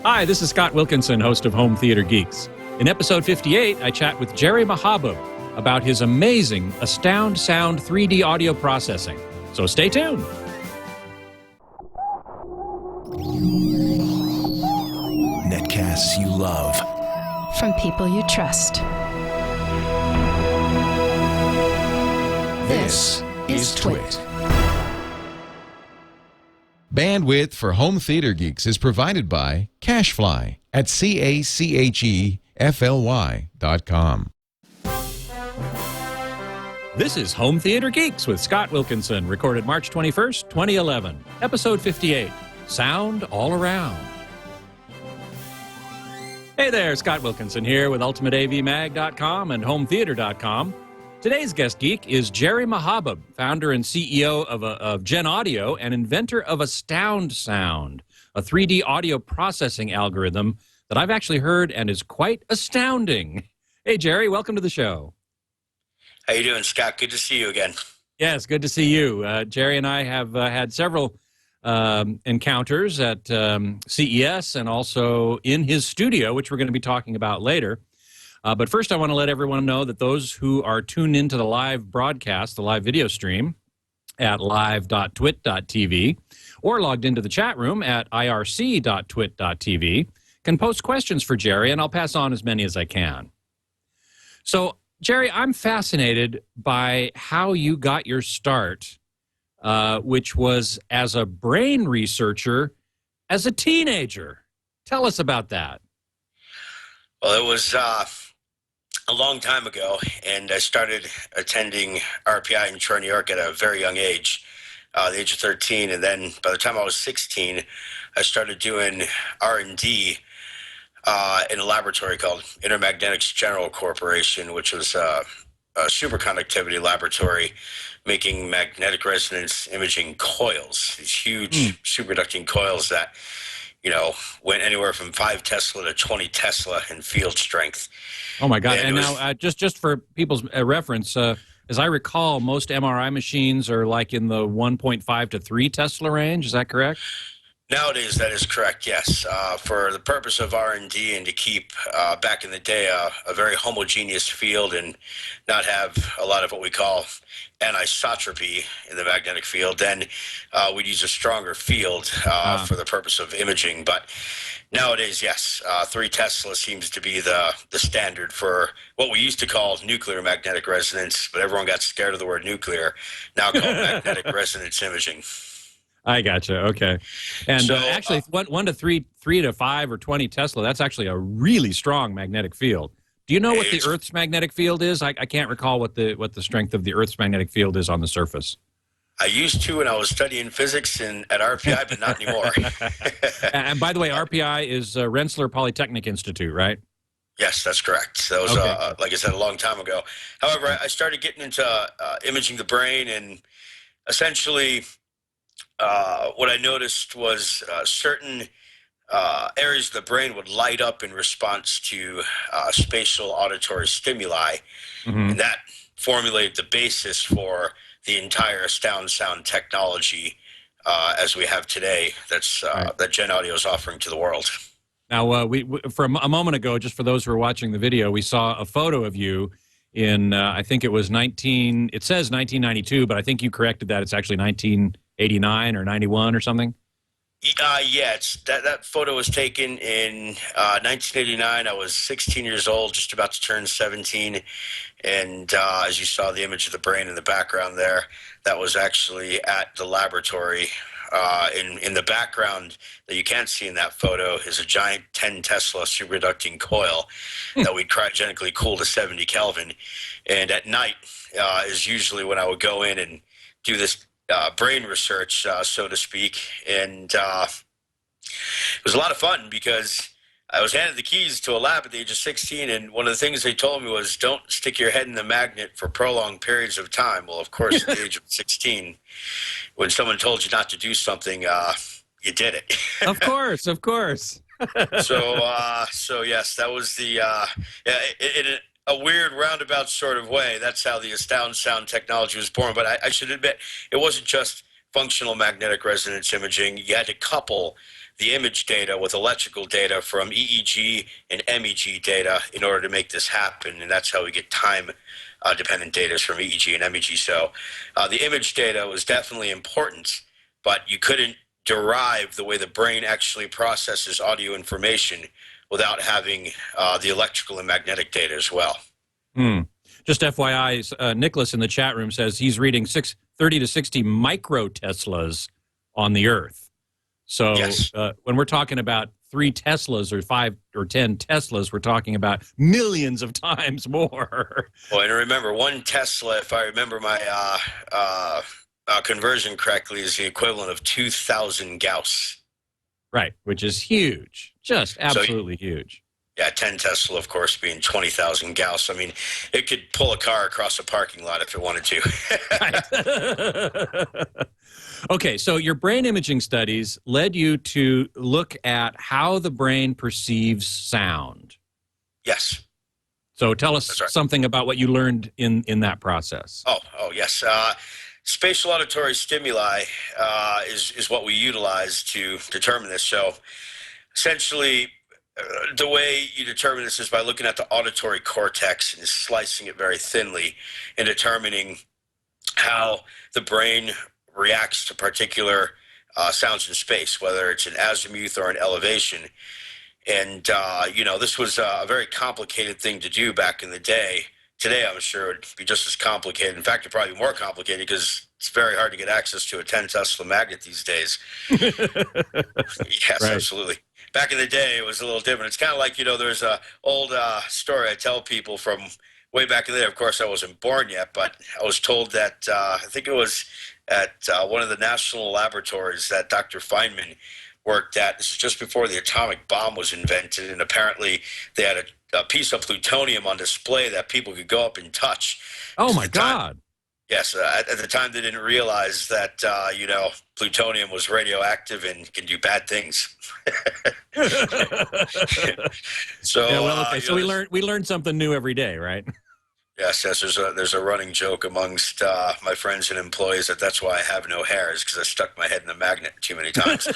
Hi, this is Scott Wilkinson, host of Home Theater Geeks. In episode 58, I chat with Jerry Mahabub about his amazing AstoundSound 3D audio processing. So stay tuned. Netcasts you love. From people you trust. This is Twit. Bandwidth for Home Theater Geeks is provided by Cachefly at CACHEFLY.com. This is Home Theater Geeks with Scott Wilkinson, recorded March 21st, 2011, episode 58, Sound All Around. Hey there, Scott Wilkinson here with UltimateAVMag.com and HomeTheater.com. Today's guest geek is Jerry Mahabub, founder and CEO of Gen Audio and inventor of AstoundSound, a 3D audio processing algorithm that I've actually heard and is quite astounding. Hey, Jerry, welcome to the show. How you doing, Scott? Good to see you again. Yes, good to see you. Jerry and I have had several encounters at CES and also in his studio, which we're going to be talking about later. But first, I want to let everyone know that those who are tuned into the live broadcast, the live video stream at live.twit.tv or logged into the chat room at irc.twit.tv can post questions for Jerry, and I'll pass on as many as I can. So, Jerry, I'm fascinated by how you got your start, which was as a brain researcher as a teenager. Tell us about that. Well, it was a long time ago, and I started attending RPI in Troy, New York at a very young age, the age of 13, and then by the time I was 16, I started doing R&D in a laboratory called Intermagnetics General Corporation, which was a superconductivity laboratory making magnetic resonance imaging coils, these huge superconducting coils that, you know, went anywhere from 5 Tesla to 20 Tesla in field strength. Oh, my God. And now, just for people's reference, as I recall, most MRI machines are like in the 1.5 to 3 Tesla range. Is that correct? Nowadays, that is correct, yes. For the purpose of R&D and to keep, back in the day, a very homogeneous field and not have a lot of what we call anisotropy in the magnetic field, then we'd use a stronger field for the purpose of imaging. But nowadays, yes, 3 Tesla seems to be the standard for what we used to call nuclear magnetic resonance, but everyone got scared of the word nuclear, now called magnetic resonance imaging. I gotcha. Okay. And so, actually, 1 to 3 to 5 or 20 Tesla, that's actually a really strong magnetic field. Do you know what the Earth's magnetic field is? I can't recall what the strength of the Earth's magnetic field is on the surface. I used to when I was studying physics at RPI, but not anymore. And by the way, RPI is Rensselaer Polytechnic Institute, right? Yes, that's correct. That was, like I said, a long time ago. However, I started getting into imaging the brain, and essentially what I noticed was certain areas of the brain would light up in response to spatial auditory stimuli, and that formulated the basis for the entire AstoundSound technology as we have today. That's that Gen Audio is offering to the world. Now, we from a moment ago, just for those who are watching the video, we saw a photo of you in I think it was it says 1992, but I think you corrected that. It's actually 1989 or 91 or something. Yeah, that photo was taken in 1989. I was 16 years old, just about to turn 17. And as you saw the image of the brain in the background there, that was actually at the laboratory. In the background that you can't see in that photo is a giant 10 Tesla superconducting coil that we'd cryogenically cool to 70 Kelvin. And at night is usually when I would go in and do this brain research, so to speak, and it was a lot of fun because I was handed the keys to a lab at the age of 16, and one of the things they told me was, don't stick your head in the magnet for prolonged periods of time. Well, of course, at the age of 16, when someone told you not to do something, you did it. Of course, of course. So yes, that was the in a weird roundabout sort of way. That's how the AstoundSound technology was born. But I should admit, it wasn't just functional magnetic resonance imaging. You had to couple the image data with electrical data from EEG and MEG data in order to make this happen. And that's how we get time dependent data from EEG and MEG. So the image data was definitely important, but you couldn't derive the way the brain actually processes audio information without having the electrical and magnetic data as well. Just FYI, Nicholas in the chat room says he's reading 30 to 60 micro-Teslas on the Earth. So Yes. When we're talking about 3 Teslas or 5 or 10 Teslas, we're talking about millions of times more. Well, and remember, 1 Tesla, if I remember my conversion correctly, is the equivalent of 2,000 Gauss. Right, which is huge. Just absolutely huge. Yeah, 10 Tesla, of course, being 20,000 Gauss. I mean, it could pull a car across a parking lot if it wanted to. Right. Okay, so your brain imaging studies led you to look at how the brain perceives sound. Yes. So tell us something about what you learned in that process. Oh, yes. Spatial auditory stimuli is what we utilize to determine this. So essentially, the way you determine this is by looking at the auditory cortex and slicing it very thinly and determining how the brain reacts to particular sounds in space, whether it's an azimuth or an elevation. And, this was a very complicated thing to do back in the day. Today, I'm sure it would be just as complicated. In fact, it'd probably be more complicated because it's very hard to get access to a 10 Tesla magnet these days. Yes, right. Absolutely. Back in the day, it was a little different. It's kind of like, there's an old story I tell people from way back in the day. Of course, I wasn't born yet, but I was told that I think it was at one of the national laboratories that Dr. Feynman worked at. This is just before the atomic bomb was invented, and apparently they had a piece of plutonium on display that people could go up and touch. Oh, my God. Yes, at the time they didn't realize that, plutonium was radioactive and can do bad things. So, yeah, well, okay. So we learned something new every day, right? Yes. There's a running joke amongst my friends and employees that's why I have no hair, is because I stuck my head in the magnet too many times.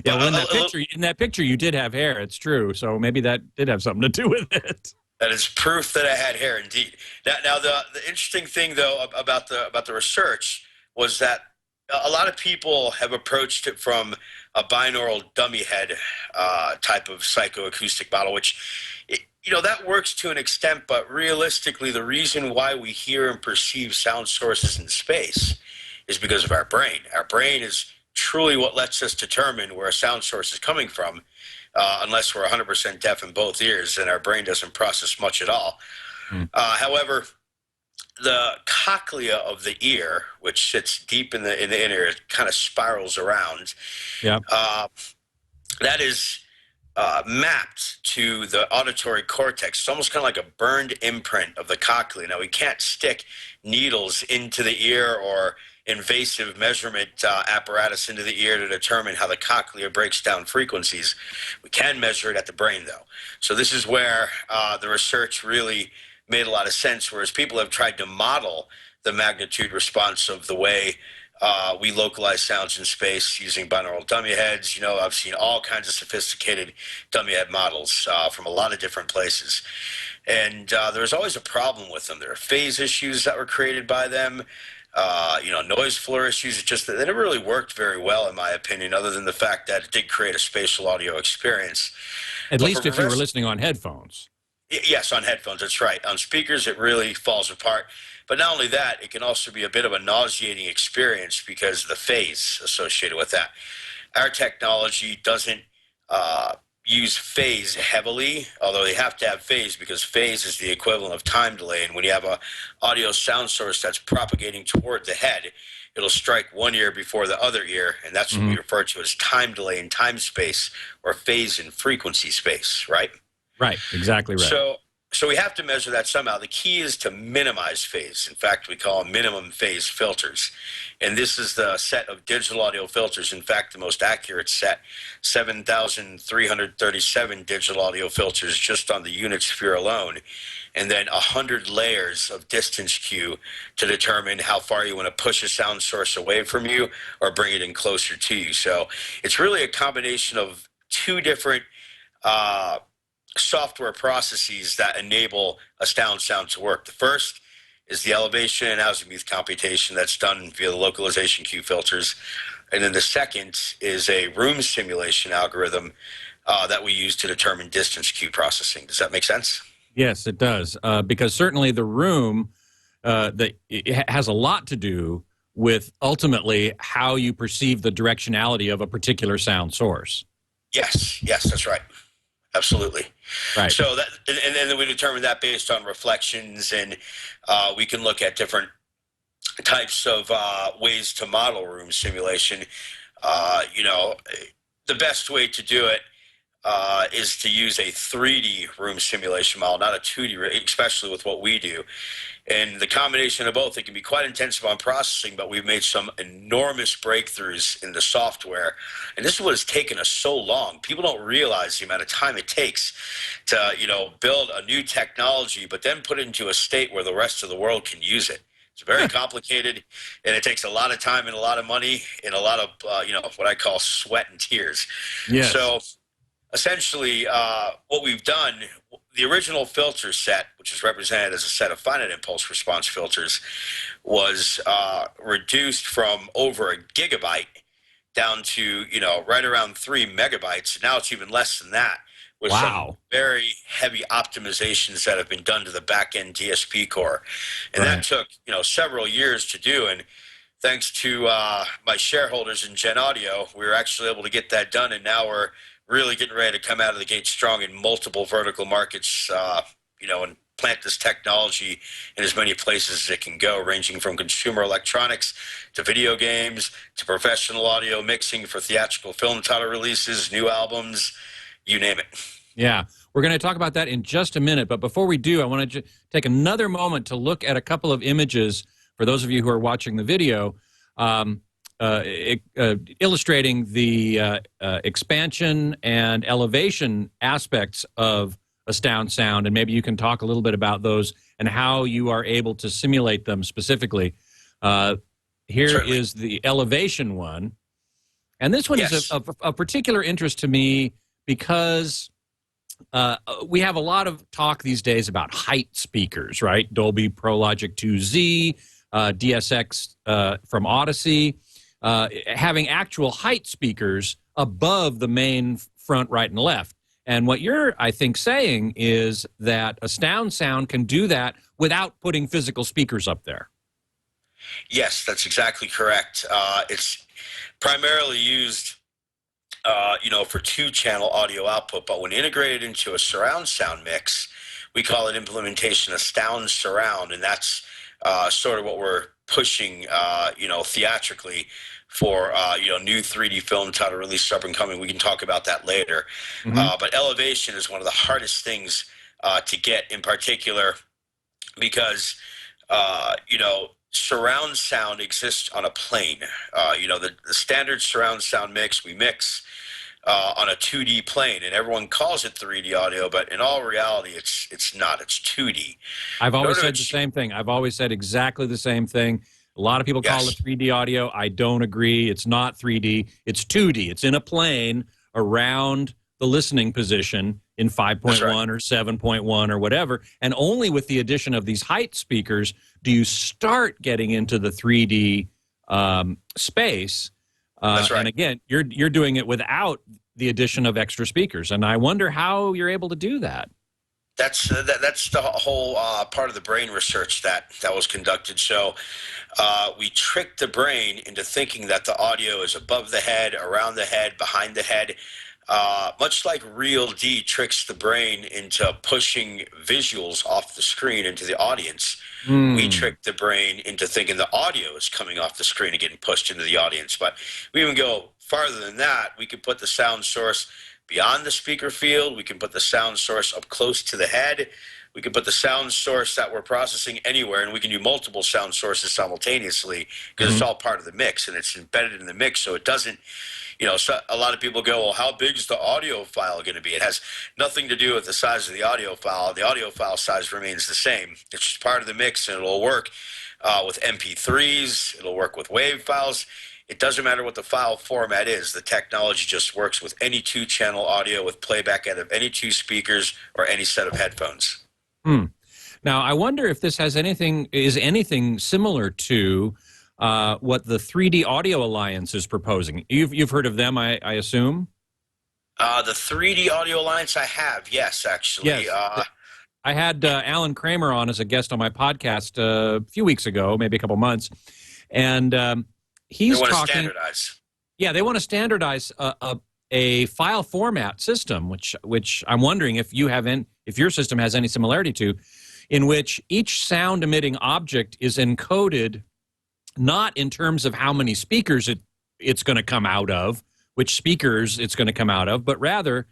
Yeah, well, in that picture, you did have hair. It's true. So maybe that did have something to do with it. That is proof that I had hair, indeed. Now the interesting thing, though, about the research was that a lot of people have approached it from a binaural dummy head type of psychoacoustic model, which that works to an extent, but realistically, the reason why we hear and perceive sound sources in space is because of our brain. Our brain is truly what lets us determine where a sound source is coming from. Unless we're 100% deaf in both ears, and our brain doesn't process much at all. However, the cochlea of the ear, which sits deep in the inner ear, it kind of spirals around. Yeah. That is mapped to the auditory cortex. It's almost kind of like a burned imprint of the cochlea. Now, we can't stick needles into the ear or invasive measurement apparatus into the ear to determine how the cochlea breaks down frequencies. We can measure it at the brain, though. So this is where the research really made a lot of sense, whereas people have tried to model the magnitude response of the way we localize sounds in space using binaural dummy heads. I've seen all kinds of sophisticated dummy head models from a lot of different places. And there's always a problem with them. There are phase issues that were created by them. Noise floor issues. It's just that they never really worked very well, in my opinion, other than the fact that it did create a spatial audio experience. At least if you were listening on headphones. Yes, on headphones, that's right. On speakers, it really falls apart. But not only that, it can also be a bit of a nauseating experience because of the phase associated with that. Our technology doesn't use phase heavily, although they have to have phase because phase is the equivalent of time delay. And when you have a audio sound source that's propagating toward the head, it'll strike one ear before the other ear, and that's what we refer to as time delay in time space, or phase in frequency space, right? Right, exactly right. So we have to measure that somehow. The key is to minimize phase. In fact, we call them minimum phase filters. And this is the set of digital audio filters. In fact, the most accurate set, 7,337 digital audio filters just on the unit sphere alone. And then 100 layers of distance cue to determine how far you want to push a sound source away from you or bring it in closer to you. So it's really a combination of two different software processes that enable AstoundSound to work. The first is the elevation and azimuth computation that's done via the localization cue filters. And then the second is a room simulation algorithm that we use to determine distance cue processing. Does that make sense? Yes, it does, because certainly the room it has a lot to do with ultimately how you perceive the directionality of a particular sound source. Yes, that's right. Absolutely. Right. So that, and then we determine that based on reflections, and we can look at different types of ways to model room simulation. The best way to do it is to use a 3D room simulation model, not a 2D, especially with what we do. And the combination of both, it can be quite intensive on processing, but we've made some enormous breakthroughs in the software. And this is what has taken us so long. People don't realize the amount of time it takes to, build a new technology, but then put it into a state where the rest of the world can use it. It's very complicated, and it takes a lot of time and a lot of money and a lot of, what I call sweat and tears. Yes. So essentially, what we've done, the original filter set, which is represented as a set of finite impulse response filters, was reduced from over a gigabyte down to, right around 3 megabytes. Now it's even less than that, with some very heavy optimizations that have been done to the back-end DSP core. And that took, several years to do. And thanks to my shareholders in Gen Audio, we were actually able to get that done. And now we're really getting ready to come out of the gate strong in multiple vertical markets, and plant this technology in as many places as it can go, ranging from consumer electronics to video games to professional audio mixing for theatrical film title releases, new albums, you name it. Yeah, we're going to talk about that in just a minute. But before we do, I want to take another moment to look at a couple of images for those of you who are watching the video. Illustrating the expansion and elevation aspects of AstoundSound, and maybe you can talk a little bit about those and how you are able to simulate them specifically. Here Certainly. is the elevation one, and this one is of particular interest to me because we have a lot of talk these days about height speakers, right? Dolby Pro Logic 2Z, DSX from Odyssey. Having actual height speakers above the main front, right, and left. And what you're, I think, saying is that AstoundSound can do that without putting physical speakers up there. Yes, that's exactly correct. It's primarily used, for 2-channel audio output, but when integrated into a surround sound mix, we call it implementation AstoundSurround, and that's sort of what we're pushing, theatrically for, new 3D film title release up and coming. We can talk about that later. But elevation is one of the hardest things to get, in particular because, surround sound exists on a plane. The standard surround sound mix, we mix on a 2D plane, and everyone calls it 3D audio, but in all reality, it's not. It's 2D. I've always said the same thing. I've always said exactly the same thing. A lot of people call it 3D audio. I don't agree. It's not 3D. It's 2D. It's in a plane around the listening position in 5.1 or 7.1 or whatever. And only with the addition of these height speakers do you start getting into the 3D space. That's right. And again, you're doing it without the addition of extra speakers. And I wonder how you're able to do that. That's the whole part of the brain research that was conducted. So we tricked the brain into thinking that the audio is above the head, around the head, behind the head. Much like Real D tricks the brain into pushing visuals off the screen into the audience, we trick the brain into thinking the audio is coming off the screen and getting pushed into the audience. But we even go farther than that. We could put the sound source beyond the speaker field. We can put the sound source up close to the head. we can put the sound source that we're processing anywhere, and we can do multiple sound sources simultaneously because it's all part of the mix and it's embedded in the mix. So it doesn't, so a lot of people go, well, how big is the audio file going to be? It has nothing to do with the size of the audio file. The audio file size remains the same. It's just part of the mix, and it'll work with MP3s. It'll work with WAV files. It doesn't matter what the file format is. The technology just works with any 2-channel audio with playback out of any 2 speakers or any set of headphones. Now, I wonder if this is anything similar to what the 3D Audio Alliance is proposing. You've heard of them, I assume? The 3D Audio Alliance, I have, yes, actually. Yes. I had Alan Kramer on as a guest on my podcast a few weeks ago, maybe a couple months, and he's talking. They want to standardize. Yeah, they want to standardize a file format system, which I'm wondering if your system has any similarity to, in which each sound emitting object is encoded not in terms of how many speakers it's going to come out of, which speakers it's going to come out of, but rather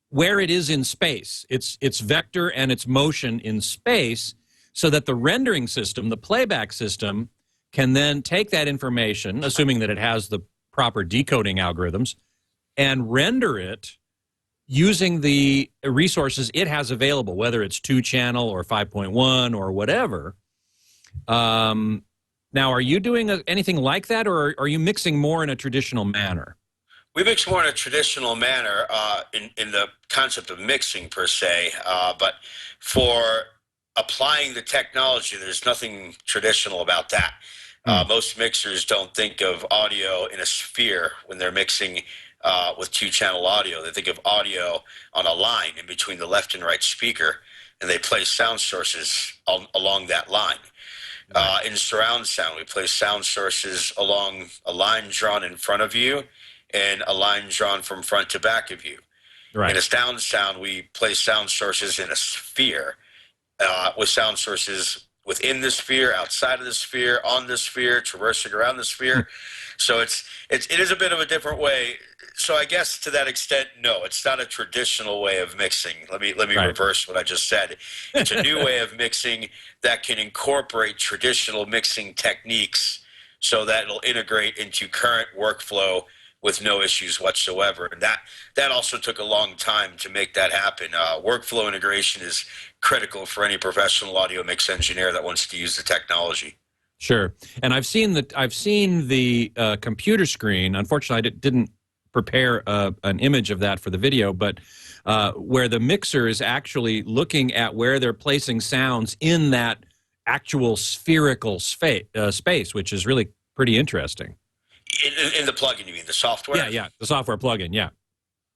where it is in space, its vector and its motion in space, so that the rendering system, the playback system, can then take that information, assuming that it has the proper decoding algorithms, and render it using the resources it has available, whether it's 2-channel or 5.1 or whatever. Now, are you doing anything like that, or are you mixing more in a traditional manner? We mix more in a traditional manner in the concept of mixing per se, but for applying the technology, there's nothing traditional about that. Most mixers don't think of audio in a sphere when they're mixing with 2-channel audio. They think of audio on a line in between the left and right speaker, and they place sound sources along that line. In surround sound, we place sound sources along a line drawn in front of you and a line drawn from front to back of you. Right. In AstoundSound, we place sound sources in a sphere with sound sources within the sphere, outside of the sphere, on the sphere, traversing around the sphere. So it is a bit of a different way. So I guess to that extent, no, it's not a traditional way of mixing. Let me reverse what I just said. It's a new way of mixing that can incorporate traditional mixing techniques so that it'll integrate into current workflow with no issues whatsoever. And that also took a long time to make that happen. Workflow integration is critical for any professional audio mix engineer that wants to use the technology. Sure, and I've seen the computer screen. Unfortunately, I didn't prepare an image of that for the video, but where the mixer is actually looking at where they're placing sounds in that actual spherical space, which is really pretty interesting. In the plugin, you mean the software? Yeah, the software plugin, yeah.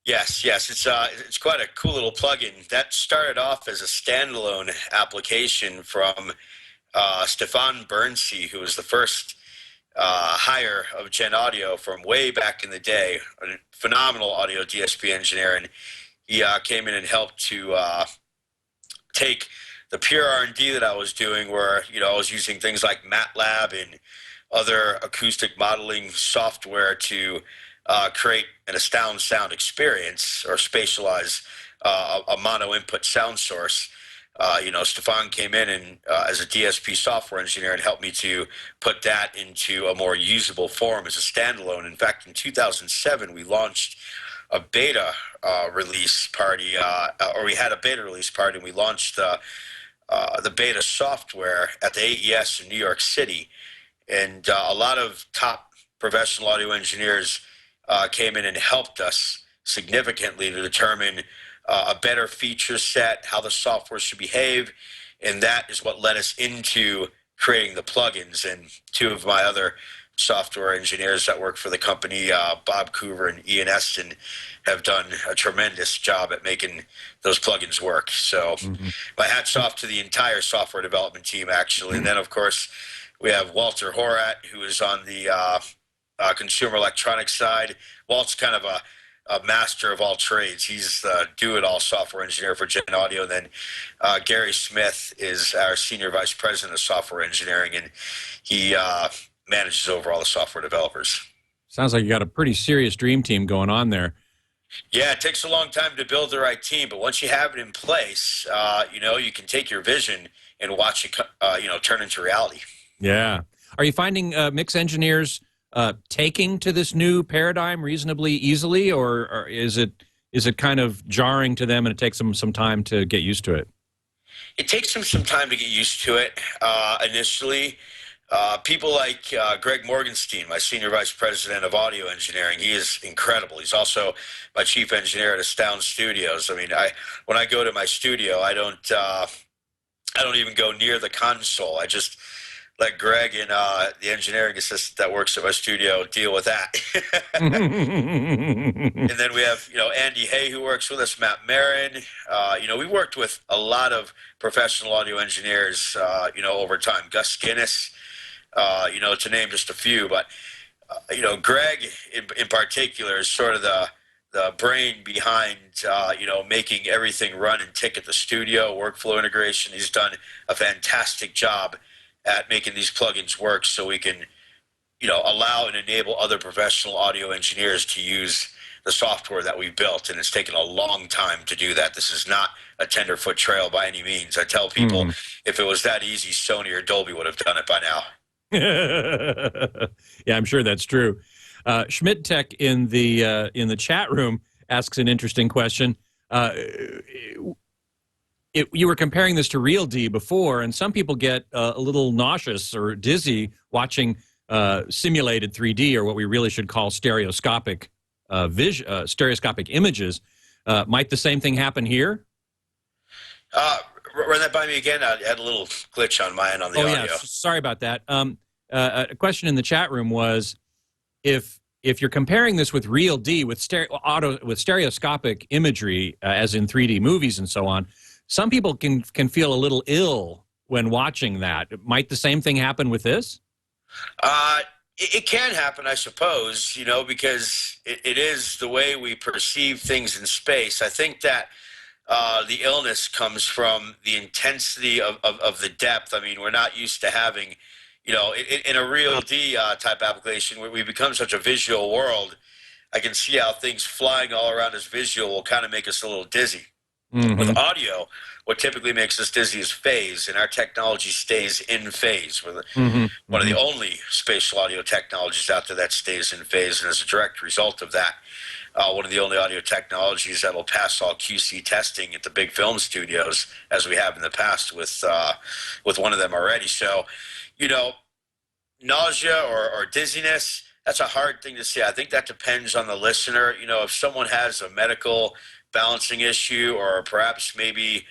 Yes, it's quite a cool little plugin. That started off as a standalone application from Stefan Bernsey, who was the first hire of Gen Audio from way back in the day, a phenomenal audio DSP engineer, and he came in and helped to take the pure R&D that I was doing, where I was using things like MATLAB and other acoustic modeling software to create an AstoundSound experience or spatialize a mono input sound source. Stefan came in and as a DSP software engineer and helped me to put that into a more usable form as a standalone. In fact, in 2007, we launched a beta release party, or we had a beta release party, and we launched the beta software at the AES in New York City. And a lot of top professional audio engineers came in and helped us significantly to determine a better feature set, how the software should behave, and that is what led us into creating the plugins. And two of my other software engineers that work for the company, Bob Coover and Ian Eston, have done a tremendous job at making those plugins work. So my hat's off to the entire software development team, actually. And then, of course, we have Walter Horat, who is on the consumer electronics side. Walt's kind of a master of all trades. He's the do-it-all software engineer for Gen Audio. Then Gary Smith is our senior vice president of software engineering, and he manages over all the software developers. Sounds like you got a pretty serious dream team going on there. Yeah, it takes a long time to build the right team, but once you have it in place, you can take your vision and watch it, turn into reality. Yeah. Are you finding mix engineers taking to this new paradigm reasonably easily, or is it kind of jarring to them and it takes them some time to get used to it? It takes them some time to get used to it initially. People like Greg Morgenstein, my senior vice president of audio engineering, he is incredible. He's also my chief engineer at Astound Studios. I mean, when I go to my studio, I don't even go near the console. I just let Greg and the engineering assistant that works at my studio deal with that. And then we have, Andy Hay, who works with us, Matt Marin. We worked with a lot of professional audio engineers, over time. Gus Guinness, to name just a few. But, Greg in particular is sort of the brain behind, making everything run and tick at the studio, workflow integration. He's done a fantastic job at making these plugins work so we can, allow and enable other professional audio engineers to use the software that we built. And it's taken a long time to do that. This is not a tenderfoot trail by any means. I tell people if it was that easy, Sony or Dolby would have done it by now. Yeah, I'm sure that's true. Schmidt Tech in the chat room asks an interesting question. You were comparing this to Real D before, and some people get a little nauseous or dizzy watching simulated 3D, or what we really should call stereoscopic stereoscopic images. Might the same thing happen here? Run that by me again. I had a little glitch on my end on the audio. Yeah, sorry about that. A question in the chat room was, if you're comparing this with Real D with stereoscopic imagery, as in 3D movies and so on, some people can feel a little ill when watching that. Might the same thing happen with this? It can happen, I suppose, because it is the way we perceive things in space. I think that the illness comes from the intensity of the depth. I mean, we're not used to having, in a Real D type application where we become such a visual world. I can see how things flying all around us visual will kind of make us a little dizzy. With audio, what typically makes us dizzy is phase, and our technology stays in phase. We're one of the only spatial audio technologies out there that stays in phase, and as a direct result of that, one of the only audio technologies that will pass all QC testing at the big film studios, as we have in the past with one of them already. So, nausea or dizziness, that's a hard thing to say. I think that depends on the listener. If someone has a medical balancing issue, or perhaps maybe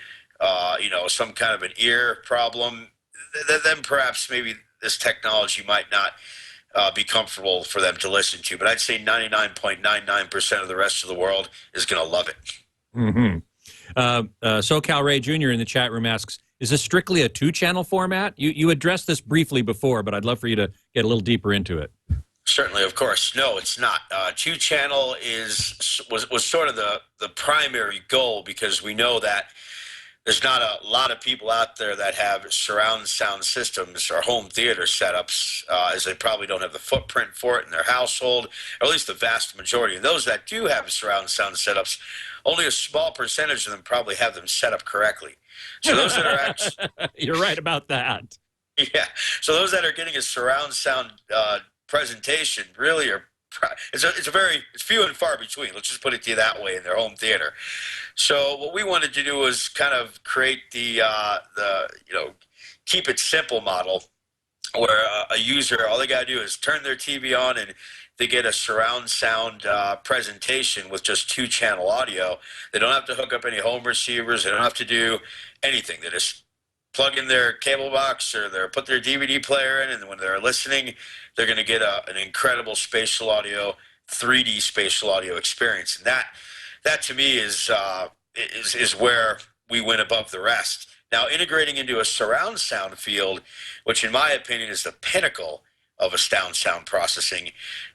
some kind of an ear problem, then perhaps maybe this technology might not be comfortable for them to listen to. But I'd say 99.99% of the rest of the world is going to love it. SoCal Ray Jr. in the chat room asks, is this strictly a 2-channel format? You addressed this briefly before, but I'd love for you to get a little deeper into it. Certainly, of course. No, it's not. 2-channel was sort of the primary goal, because we know that there's not a lot of people out there that have surround sound systems or home theater setups, as they probably don't have the footprint for it in their household, or at least the vast majority. And those that do have surround sound setups, only a small percentage of them probably have them set up correctly. So those that are actually... You're right about that. Yeah. So those that are getting a surround sound presentation really are, it's few and far between. Let's just put it to you that way, in their home theater. So what we wanted to do was kind of create the keep it simple model, where a user, all they got to do is turn their TV on and they get a surround sound presentation with just 2-channel audio. They don't have to hook up any home receivers. They don't have to do anything. They just plug in their cable box, or they put their DVD player in, and when they're listening, they're going to get an incredible spatial audio, 3D spatial audio experience. And that to me is where we win above the rest. Now, integrating into a surround sound field, which in my opinion is the pinnacle of AstoundSound processing,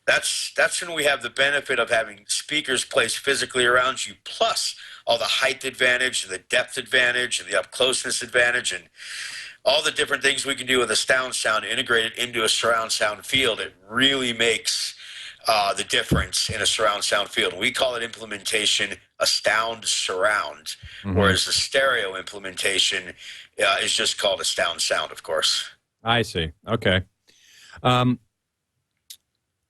that's when we have the benefit of having speakers placed physically around you, plus all the height advantage and the depth advantage and the up closeness advantage and all the different things we can do with AstoundSound integrated into a surround sound field. It really makes the difference in a surround sound field. We call it implementation Astound Surround, whereas the stereo implementation is just called AstoundSound, of course. I see. Okay. And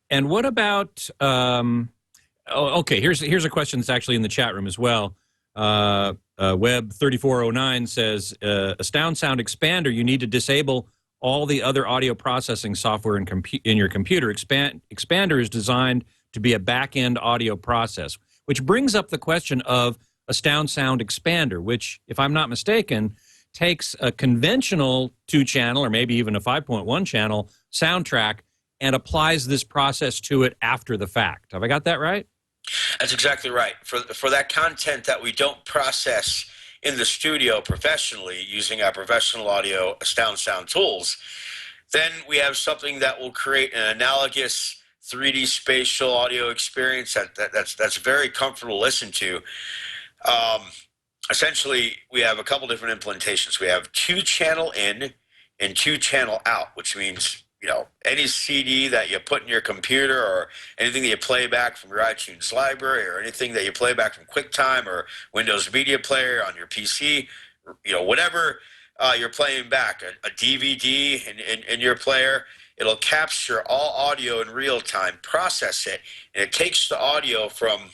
what about? Okay. Here's a question that's actually in the chat room as well. Web 3409 says, AstoundSound Expander, you need to disable all the other audio processing software in your computer. Expander is designed to be a back-end audio process, which brings up the question of AstoundSound Expander, which, if I'm not mistaken, takes a conventional 2-channel or maybe even a 5.1 channel soundtrack and applies this process to it after the fact. Have I got that right? That's exactly right. For that content that we don't process in the studio professionally using our professional audio AstoundSound tools, then we have something that will create an analogous 3D spatial audio experience that's very comfortable to listen to. Essentially, we have a couple different implementations. We have 2-channel in and 2-channel out, which means, you know, any CD that you put in your computer or anything that you play back from your iTunes library or anything that you play back from QuickTime or Windows Media Player on your PC, you know, whatever you're playing back, a DVD in your player, it'll capture all audio in real time, process it, and it takes the audio from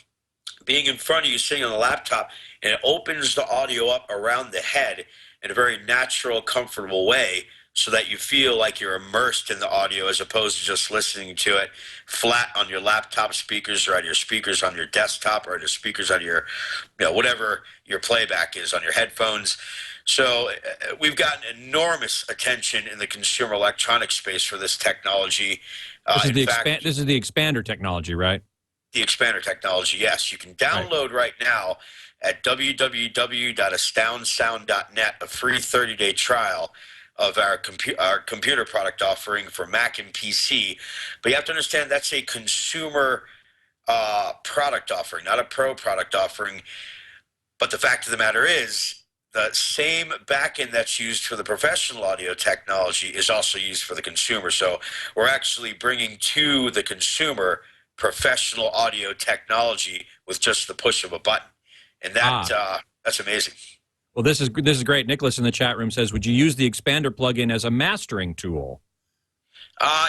being in front of you sitting on the laptop, and it opens the audio up around the head in a very natural, comfortable way so that you feel like you're immersed in the audio as opposed to just listening to it flat on your laptop speakers or on your speakers on your desktop or your speakers on your, you know, whatever your playback is on your headphones. So we've gotten enormous attention in the consumer electronics space for this technology. This is the expander technology, right? The expander technology, yes. You can download right now at www.astoundsound.net a free 30-day trial of our computer product offering for Mac and PC. But you have to understand that's a consumer product offering, not a pro product offering. But the fact of the matter is, the same backend that's used for the professional audio technology is also used for the consumer. So we're actually bringing to the consumer professional audio technology with just the push of a button, and that's amazing. Well, this is great. Nicholas in the chat room says, would you use the expander plugin as a mastering tool?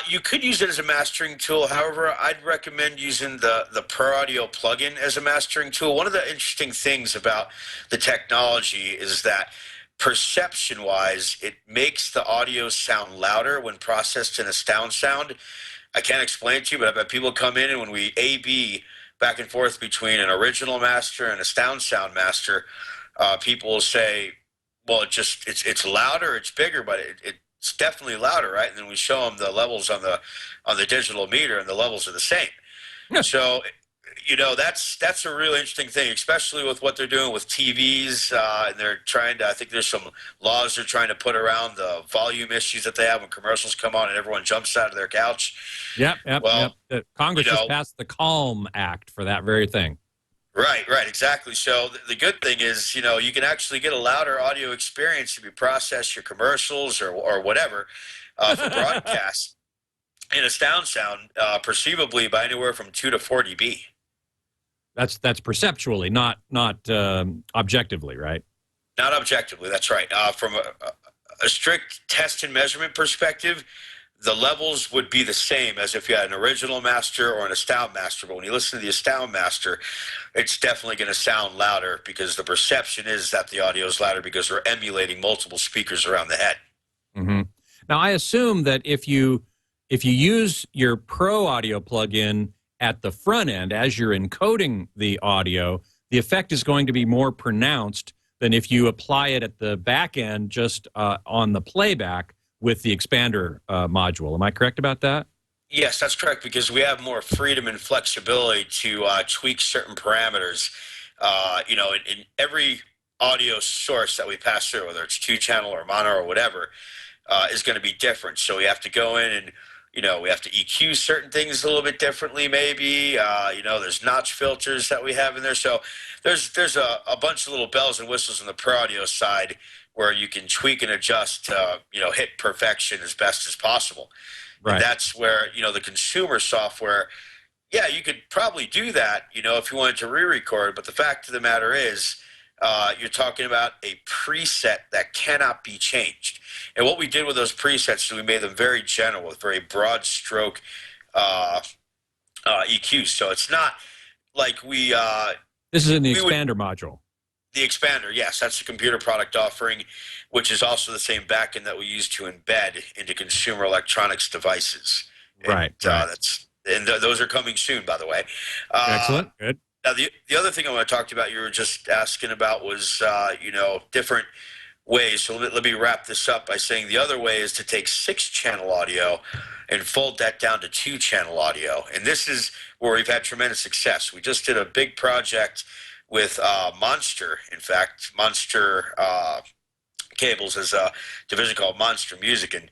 You could use it as a mastering tool. However, I'd recommend using the Pro Audio plugin as a mastering tool. One of the interesting things about the technology is that perception-wise, it makes the audio sound louder when processed in AstoundSound. I can't explain it to you, but I bet people come in and when we A/B back and forth between an original master and a AstoundSound master, people will say, well, it's louder, it's bigger, but it's definitely louder, right? And then we show them the levels on the digital meter, and the levels are the same. Yeah. So, you know, that's a really interesting thing, especially with what they're doing with TVs. And they're trying to, I think there's some laws they're trying to put around the volume issues that they have when commercials come on and everyone jumps out of their couch. Yep. Congress just passed the Calm Act for that very thing. Right, exactly. So the good thing is, you know, you can actually get a louder audio experience if you process your commercials or whatever for broadcast in AstoundSound, perceivably by anywhere from 2 to 4 dB. That's perceptually, not objectively, right? Not objectively, that's right. From a strict test and measurement perspective, the levels would be the same as if you had an original master or an Astound master. But when you listen to the Astound master, it's definitely going to sound louder because the perception is that the audio is louder because we're emulating multiple speakers around the head. Mm-hmm. Now, I assume that if you use your Pro Audio plugin at the front end as you're encoding the audio, the effect is going to be more pronounced than if you apply it at the back end just on the playback with the expander module. Am I correct about that? Yes, that's correct, because we have more freedom and flexibility to tweak certain parameters. You know, in every audio source that we pass through, whether it's 2-channel or mono or whatever, is going to be different. So we have to go in and, you know, we have to EQ certain things a little bit differently maybe. You know, there's notch filters that we have in there. So there's a bunch of little bells and whistles on the Pro Audio side where you can tweak and adjust to, you know, hit perfection as best as possible. Right. And that's where, you know, the consumer software, Yeah, you could probably do that, if you wanted to re-record. But the fact of the matter is, you're talking about a preset that cannot be changed. And what we did with those presets is we made them very general, with very broad stroke uh, EQs. So it's not like This is in the we would expander module. the expander. Yes, that's the computer product offering, which is also the same backend that we use to embed into consumer electronics devices. Right. Those are coming soon, by the way. Excellent. Good. Now, the other thing I want to talk to you about, you were just asking about was, different ways. So let me wrap this up by saying the other way is to take 6-channel audio and fold that down to 2-channel audio. And this is where we've had tremendous success. We just did a big project with Monster. In fact, Monster Cables is a division called Monster Music. And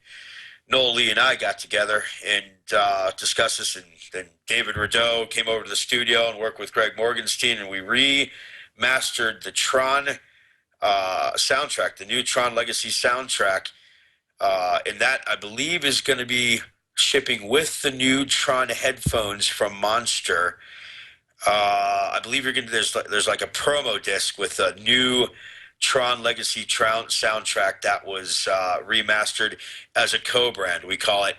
Noel Lee and I got together and discussed this, and then David Rideau came over to the studio and worked with Greg Morgenstein, and we remastered the Tron soundtrack, the new Tron Legacy soundtrack, and that, I believe, is going to be shipping with the new Tron headphones from Monster. I believe there's like a promo disc with a new Tron Legacy soundtrack that was remastered as a co-brand. We call it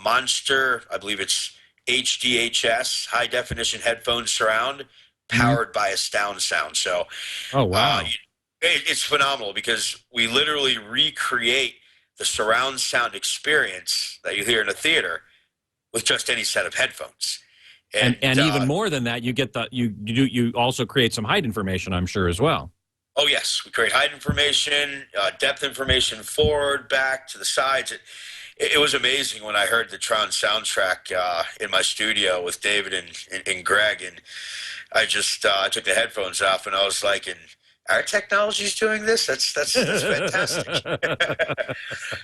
Monster. I believe it's HDHS, High Definition Headphone Surround, powered by AstoundSound. So, oh wow, it's phenomenal because we literally recreate the surround sound experience that you hear in a theater with just any set of headphones. And even more than that, you get you also create some height information, I'm sure, as well. Oh, yes. We create height information, depth information, forward, back, to the sides. It was amazing when I heard the Tron soundtrack in my studio with David and Greg, and I just I took the headphones off, and I was like, and our technology's doing this? That's fantastic.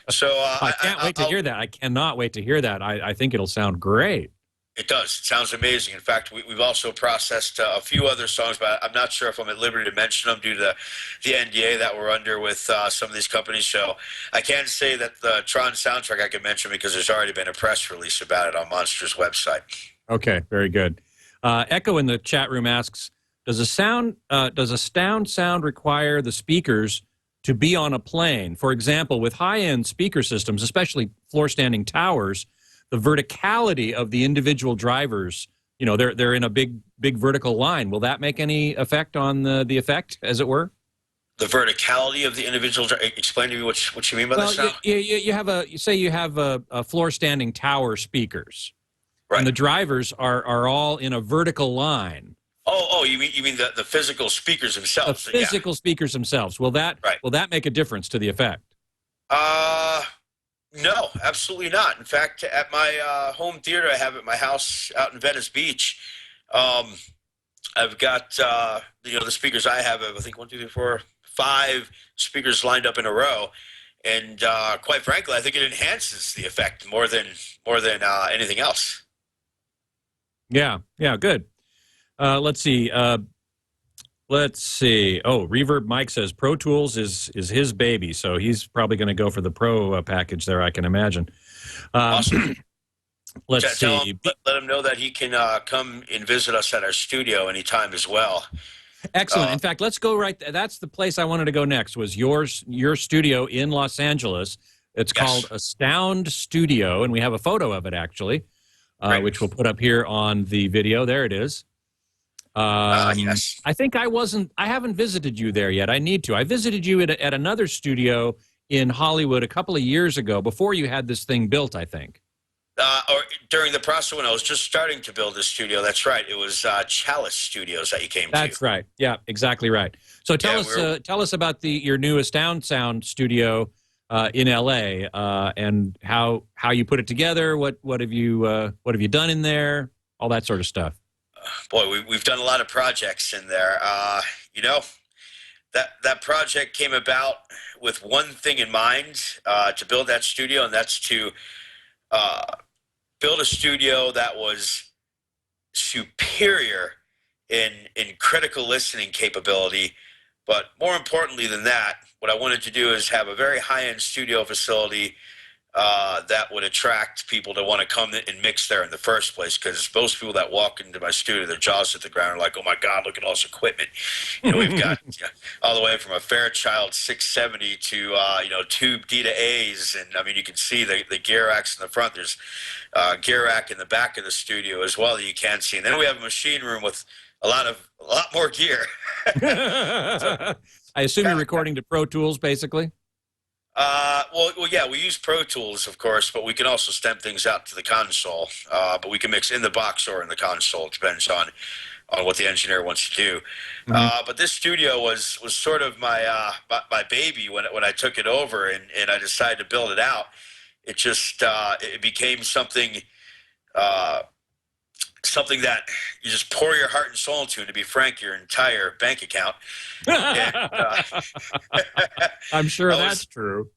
So I can't wait to hear that. I cannot wait to hear that. I think it'll sound great. It does. It sounds amazing. In fact, we've also processed a few other songs, but I'm not sure if I'm at liberty to mention them due to the NDA that we're under with some of these companies. So I can say that the Tron soundtrack I can mention because there's already been a press release about it on Monster's website. Okay, very good. Echo in the chat room asks, does AstoundSound require the speakers to be on a plane? For example, with high-end speaker systems, especially floor-standing towers, the verticality of the individual drivers, they're in a big vertical line. Will that make any effect on the effect, as it were? The verticality of the individual. Explain to me what you mean by this now. You have a floor standing tower speakers, right? And the drivers are all in a vertical line. Oh, you mean the physical speakers themselves? The physical speakers themselves. Will that make a difference to the effect? No, absolutely not. In fact, at my home theater I have at my house out in Venice Beach, I've got the speakers I have. I think 1, 2, 3, 4, 5 speakers lined up in a row, and quite frankly, I think it enhances the effect more than anything else. Yeah, good. Let's see. Oh, Reverb Mike says Pro Tools is his baby, so he's probably going to go for the Pro package there, I can imagine. Awesome. Let's see. Let him know that he can come and visit us at our studio anytime as well. Excellent. In fact, let's go right. That's the place I wanted to go next. Was your studio in Los Angeles? It's called Astound Studio, and we have a photo of it actually, which we'll put up here on the video. There it is. Yes. I think I haven't visited you there yet. I need to. I visited you at another studio in Hollywood a couple of years ago before you had this thing built, I think. Or during the process when I was just starting to build this studio. That's right. It was Chalice Studios that you came to. That's right. Yeah, exactly right. So tell us about your new AstoundSound studio in LA and how you put it together. What have you done in there? All that sort of stuff. Boy, we've done a lot of projects in there. That project came about with one thing in mind, to build that studio, and that's to build a studio that was superior in critical listening capability. But more importantly than that, what I wanted to do is have a very high-end studio facility that would attract people to want to come and mix there in the first place. Because most people that walk into my studio, their jaws hit the ground, are like, "Oh my God, look at all this equipment!" We've got all the way from a Fairchild 670 to tube D to A's, and I mean, you can see the gear racks in the front. There's gear rack in the back of the studio as well that you can't see, and then we have a machine room with a lot more gear. I assume you're recording to Pro Tools, basically. Well, yeah, we use Pro Tools, of course, but we can also stem things out to the console. But we can mix in the box or in the console. It depends on what the engineer wants to do. But this studio was sort of my baby when I took it over and I decided to build it out. It just it became something that you just pour your heart and soul into, and to be frank, your entire bank account. And, I'm sure that's true.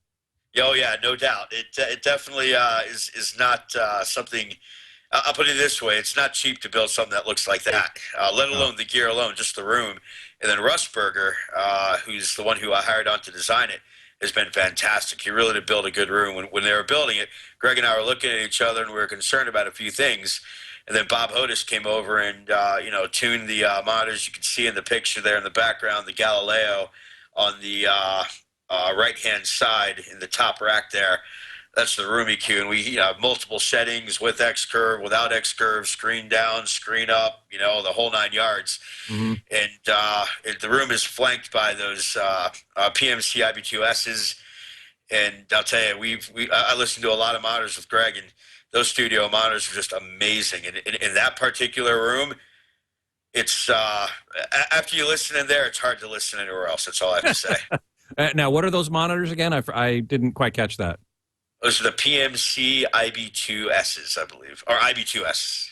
Oh yeah, no doubt. It definitely is not something. I'll put it this way: it's not cheap to build something that looks like that. Let alone the gear alone, just the room. And then Rustberger, who's the one who I hired on to design it, has been fantastic. He really did build a good room. When they were building it, Greg and I were looking at each other and we were concerned about a few things. And then Bob Hodis came over and tuned the monitors. You can see in the picture there in the background the Galileo on the right-hand side in the top rack there. That's the room EQ, and we have multiple settings with X curve, without X curve, screen down, screen up, the whole 9 yards. And the room is flanked by those PMC IB2Ss. And I'll tell you, I listened to a lot of monitors with Greg, and those studio monitors are just amazing. And in that particular room, it's after you listen in there, it's hard to listen anywhere else. That's all I have to say. Now, what are those monitors again? I didn't quite catch that. Those are the PMC IB2Ss, I believe, or IB2S.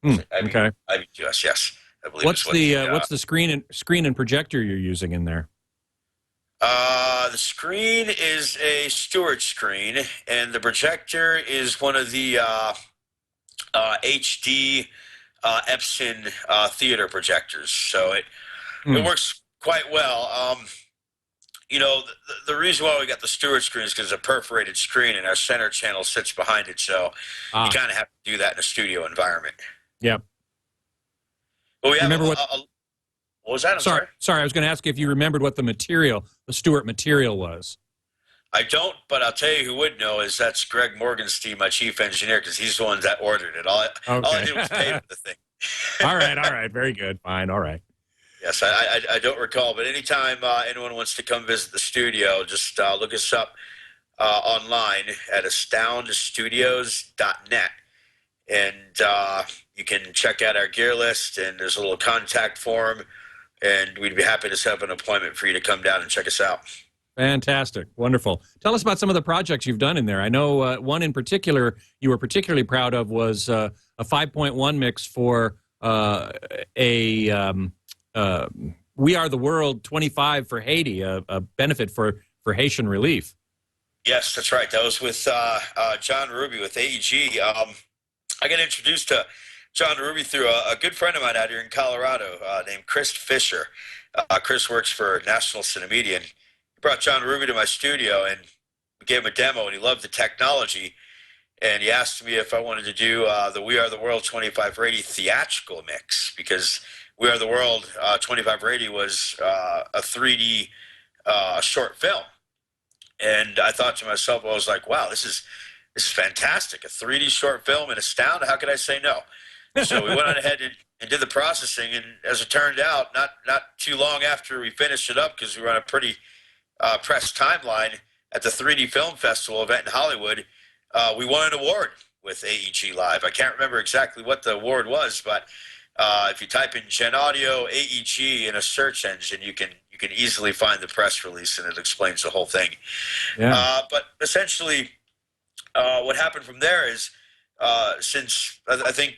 Okay. IB2S, yes, I believe. What's the screen and projector you're using in there? The screen is a Stewart screen, and the projector is one of the HD Epson theater projectors. So it works quite well. The reason why we got the Stewart screen is because it's a perforated screen, and our center channel sits behind it. So you kind of have to do that in a studio environment. Yep. But we have Remember what was that? I'm sorry. Sorry, I was going to ask if you remembered what the Stewart material was. I don't, but I'll tell you who would know is that's Greg Morgenstein, my chief engineer, because he's the one that ordered it. All I did was pay for the thing. All right. Very good. Fine. All right. Yes, I don't recall, but anytime anyone wants to come visit the studio, just look us up online at AstoundStudios.net, and you can check out our gear list, and there's a little contact form, and we'd be happy to set up an appointment for you to come down and check us out. Fantastic. Wonderful. Tell us about some of the projects you've done in there. I know one in particular you were particularly proud of was a 5.1 mix for We Are the World 25 for Haiti, a benefit for Haitian relief. Yes, that's right. That was with John Ruby with AEG. I got introduced to John Ruby through a good friend of mine out here in Colorado named Chris Fisher. Chris works for National Cinemedia, and he brought John Ruby to my studio, and we gave him a demo, and he loved the technology. And he asked me if I wanted to do the We Are the World 25 for 80 theatrical mix, because We Are the World 25 for 80 was a 3D short film. And I thought to myself, I was like, wow, this is fantastic. A 3D short film in Astound? How could I say no? So we went on ahead and did the processing. And as it turned out, not too long after we finished it up, because we were on a pretty pressed timeline at the 3D Film Festival event in Hollywood, we won an award with AEG Live. I can't remember exactly what the award was, but if you type in Gen Audio AEG in a search engine, you can easily find the press release, and it explains the whole thing. Yeah. But essentially, what happened from there is, since I think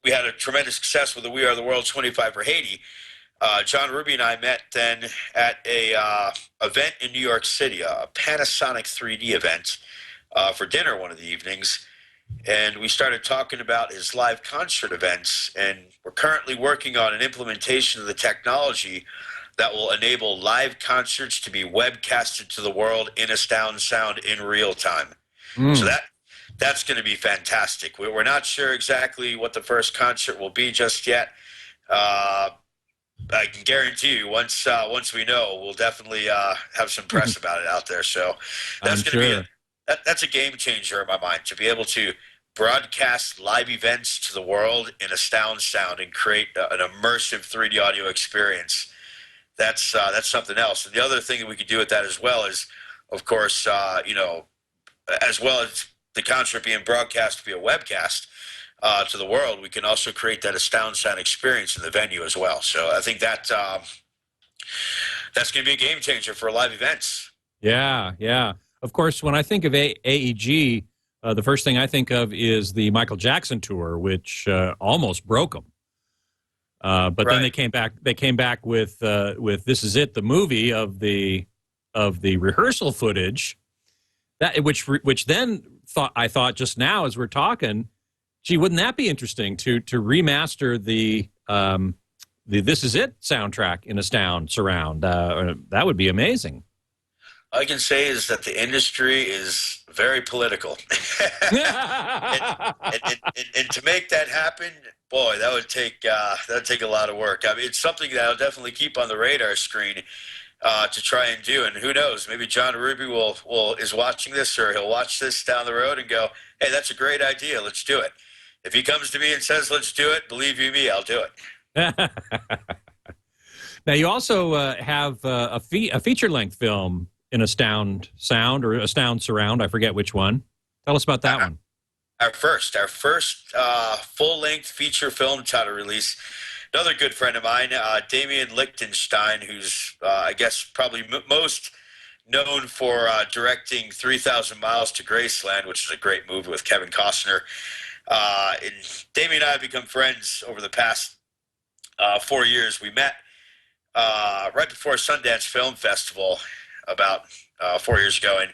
we had a tremendous success with the We Are the World 25 for Haiti, John Ruby and I met then at a event in New York City, a Panasonic 3D event, for dinner one of the evenings. And we started talking about his live concert events, and we're currently working on an implementation of the technology that will enable live concerts to be webcasted to the world in AstoundSound in real time. So that's going to be fantastic. We're not sure exactly what the first concert will be just yet. I can guarantee you, once we know, we'll definitely have some press about it out there. So that's going to be that's a game changer in my mind, to be able to broadcast live events to the world in AstoundSound and create an immersive 3D audio experience. That's something else. And the other thing that we could do with that as well is, of course, as well as the concert being broadcast via webcast to the world, we can also create that AstoundSound experience in the venue as well. So I think that that's going to be a game changer for live events. Yeah, yeah. Of course, when I think of AEG, the first thing I think of is the Michael Jackson tour, which almost broke them. But then they came back. They came back with "This Is It," the movie of the rehearsal footage. Which then I thought just now as we're talking, gee, wouldn't that be interesting to remaster the "This Is It" soundtrack in Astound Surround? That would be amazing. All I can say is that the industry is very political, and to make that happen, boy, that would take a lot of work. I mean, it's something that I'll definitely keep on the radar screen to try and do. And who knows, maybe John Ruby is watching this, or he'll watch this down the road and go, "Hey, that's a great idea. Let's do it." If he comes to me and says, "Let's do it," believe you me, I'll do it. Now, you also have a feature-length film in AstoundSound or Astound Surround. I forget which one. Tell us about that one. Our first full-length feature film title release. Another good friend of mine, Damian Lichtenstein, who's, I guess, probably most known for directing 3,000 Miles to Graceland, which is a great movie with Kevin Costner. And Damian and I have become friends over the past 4 years. We met right before Sundance Film Festival about 4 years ago, and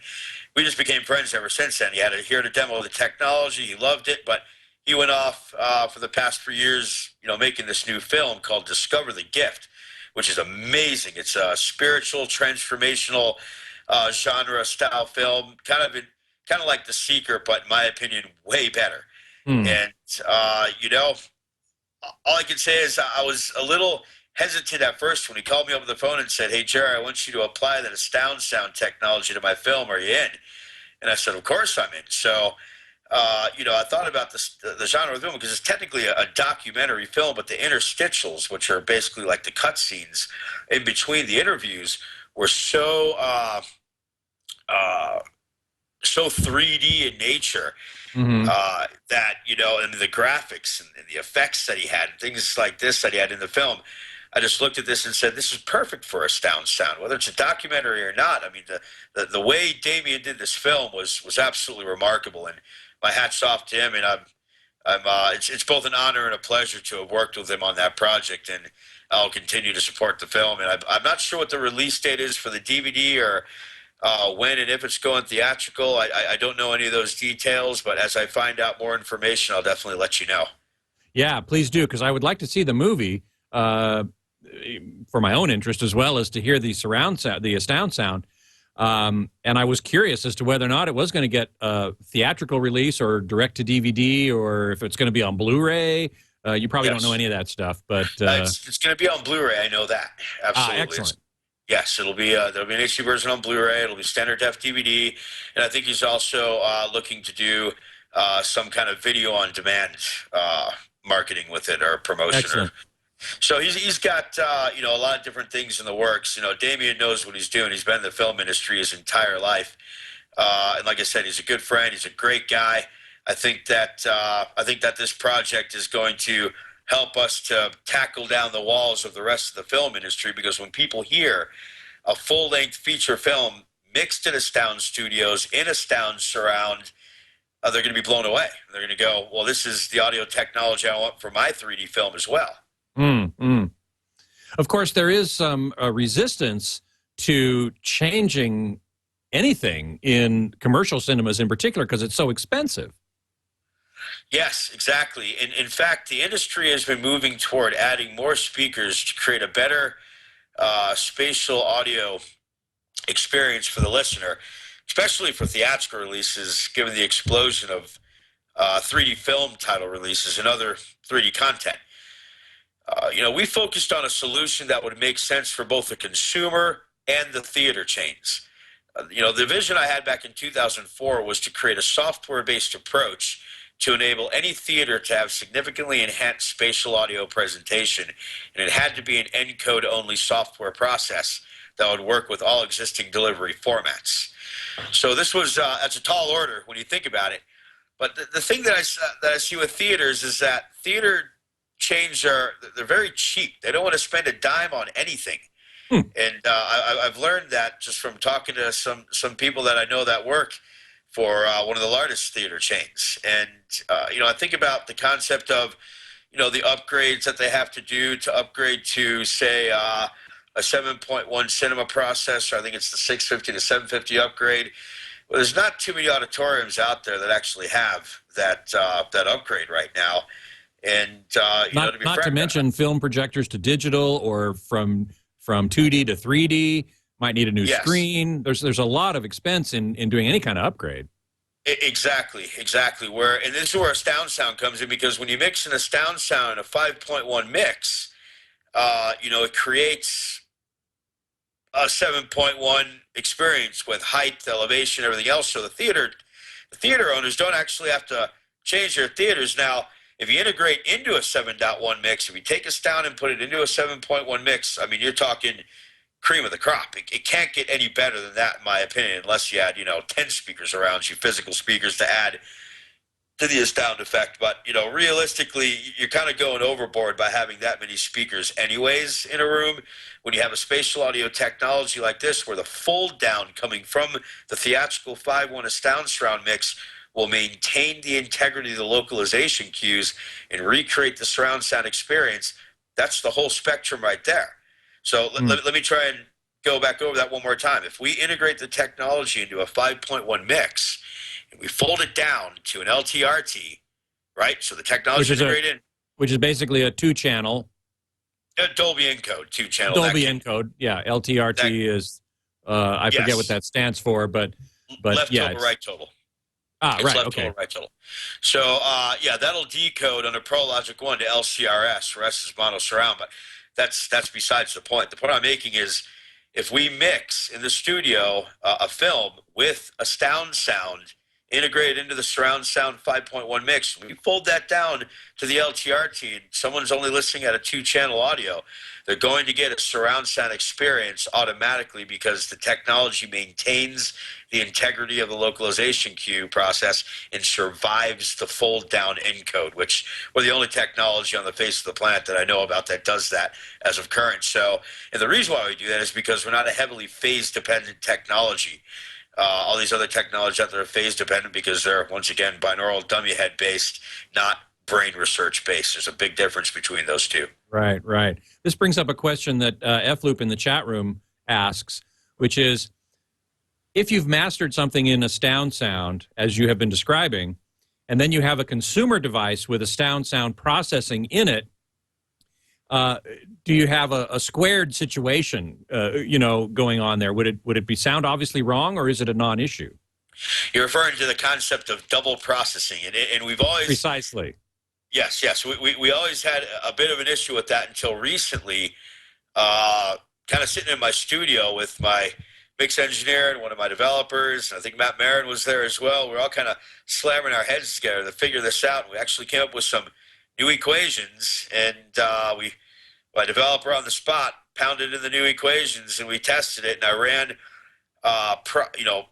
we just became friends ever since then. He had to demo the technology. He loved it, but he went off for the past 3 years, making this new film called Discover the Gift, which is amazing. It's a spiritual, transformational genre style film, kind of like The Seeker, but in my opinion, way better. And all I can say is I was a little hesitant at first when he called me over the phone and said, "Hey, Jerry, I want you to apply that AstoundSound technology to my film. Are you in?" And I said, "Of course I'm in." So, I thought about the genre of the film, because it's technically a documentary film, but the interstitials, which are basically like the cutscenes in between the interviews, were so 3D in nature. That, and the graphics and the effects that he had, things like this that he had in the film, I just looked at this and said, this is perfect for AstoundSound, whether it's a documentary or not. I mean, the way Damien did this film was absolutely remarkable, and my hat's off to him. And it's both an honor and a pleasure to have worked with him on that project, and I'll continue to support the film. And I'm not sure what the release date is for the DVD or when and if it's going theatrical. I don't know any of those details, but as I find out more information, I'll definitely let you know. Yeah, please do, because I would like to see the movie for my own interest, as well as to hear the surround sound, the Astound sound. And I was curious as to whether or not it was going to get a theatrical release or direct to DVD, or if it's going to be on Blu-ray. You probably don't know any of that stuff, but it's going to be on Blu-ray. I know that. Absolutely. Excellent. Yes, there'll be an HD version on Blu-ray. It'll be standard def DVD, and I think he's also looking to do some kind of video on demand marketing with it, or promotion. Excellent. So he's got a lot of different things in the works. Damien knows what he's doing. He's been in the film industry his entire life, and like I said, he's a good friend. He's a great guy. I think that this project is going to help us to tackle down the walls of the rest of the film industry, because when people hear a full-length feature film mixed in Astound Studios, in Astound Surround, they're going to be blown away. They're going to go, well, this is the audio technology I want for my 3D film as well. Of course, there is some resistance to changing anything in commercial cinemas in particular, because it's so expensive. Yes, exactly. And in fact, the industry has been moving toward adding more speakers to create a better spatial audio experience for the listener. especially for theatrical releases, given the explosion of 3D film title releases and other 3D content. We focused on a solution that would make sense for both the consumer and the theater chains. The vision I had back in 2004 was to create a software-based approach to enable any theater to have significantly enhanced spatial audio presentation, and it had to be an encode-only software process that would work with all existing delivery formats. So this was that's a tall order when you think about it. But the thing that I see with theaters is that theater chains they're very cheap. They don't want to spend a dime on anything. And I've learned that just from talking to some people that I know that work for one of the largest theater chains. And, I think about the concept of, the upgrades that they have to do to upgrade to, say, a 7.1 cinema processor. I think it's the 650 to 750 upgrade. Well, there's not too many auditoriums out there that actually have that upgrade right now. And, not to mention film projectors to digital or from 2D to 3D, might need a new screen. There's a lot of expense in doing any kind of upgrade. Exactly. And this is where AstoundSound comes in, because when you mix an AstoundSound and a 5.1 mix, it creates a 7.1 experience with height, elevation, everything else. So the theater owners don't actually have to change their theaters. Now, if you integrate into a 7.1 mix, if you take Astound and put it into a 7.1 mix, I mean, you're talking cream of the crop. It can't get any better than that, in my opinion, unless you add, 10 speakers around you, physical speakers to add to the Astound effect. But, realistically, you're kind of going overboard by having that many speakers anyways in a room. When you have a spatial audio technology like this, where the fold down coming from the theatrical 5.1 Astound surround mix will maintain the integrity of the localization cues and recreate the surround sound experience, that's the whole spectrum right there. So let me try and go back over that one more time. If we integrate the technology into a 5.1 mix and we fold it down to an LTRT, right? So the technology integrated, which is basically a 2-channel. Dolby encode, 2-channel. Dolby encode, yeah. LTRT is, I forget what that stands for, but left yeah, total, right total. Right, left okay. total, right total. So, that'll decode on a ProLogic 1 to LCRS. The rest is mono surround, but that's besides the point. The point I'm making is, if we mix in the studio a film with AstoundSound integrated into the surround sound 5.1 mix, we fold that down to the LTRT and someone's only listening at a 2-channel audio, they're going to get a surround sound experience automatically, because the technology maintains the integrity of the localization cue process and survives the fold down encode, which we're the only technology on the face of the planet that I know about that does that as of current. So, and the reason why we do that is because we're not a heavily phase dependent technology. All these other technologies out there are phase dependent because they're, once again, binaural dummy head based, not brain research based. There's a big difference between those two. Right. This brings up a question that F-Loop in the chat room asks, which is, if you've mastered something in AstoundSound, as you have been describing, and then you have a consumer device with AstoundSound processing in it, do you have a squared situation, going on there? Would it be sound obviously wrong, or is it a non-issue? You're referring to the concept of double processing, and we've always... Precisely. Yes. We always had a bit of an issue with that until recently, kind of sitting in my studio with my mix engineer and one of my developers, and I think Matt Marin was there as well. We were all kind of slamming our heads together to figure this out, and we actually came up with some new equations, and my developer on the spot pounded in the new equations, and we tested it, and I ran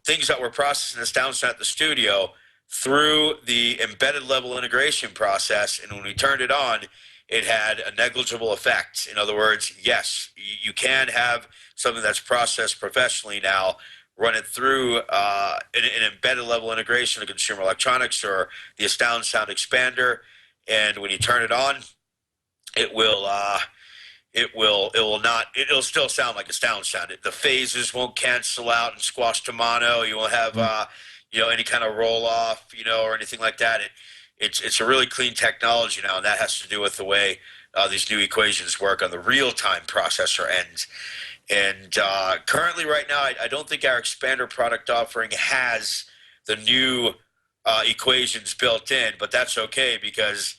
things that were processing this downsound at the studio through the embedded level integration process, and when we turned it on, it had a negligible effect. In other words, yes, you can have something that's processed professionally now, run it through an embedded level integration of consumer electronics or the AstoundSound expander, and when you turn it on, it'll still sound like AstoundSound. The phases won't cancel out and squash to mono. You won't have any kind of roll off, or anything like that. It's a really clean technology now, and that has to do with the way these new equations work on the real time processor end. And currently, right now, I don't think our expander product offering has the new equations built in, but that's okay because